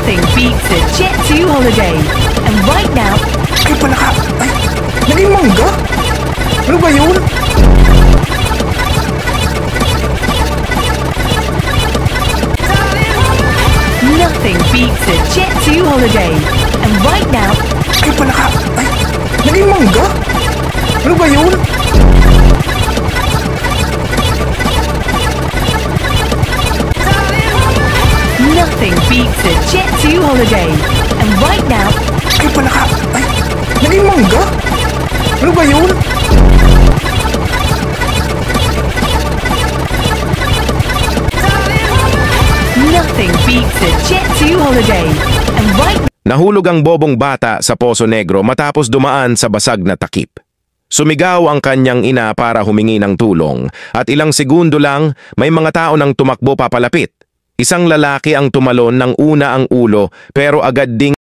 Nothing beats a Jet2 holiday. And right now, Ay, palaka! Ay, naging mangga? Ano ba yun? nothing beats a Jet2 holiday. And right now, Ay, palaka! Ay, naging mangga? Ano ba yun? nothing beats a Jet2 holiday. And right now, Ay, palaka! Ay, naging mangga? Ano ba yun? nothing beats a Jet2 holiday. And right Nahulog ang bobong bata sa Poso Negro matapos dumaan sa basag na takip. Sumigaw ang kanyang ina para humingi ng tulong at ilang segundo lang may mga tao nang tumakbo papalapit. Isang lalaki ang tumalon ng una ang ulo pero agad ding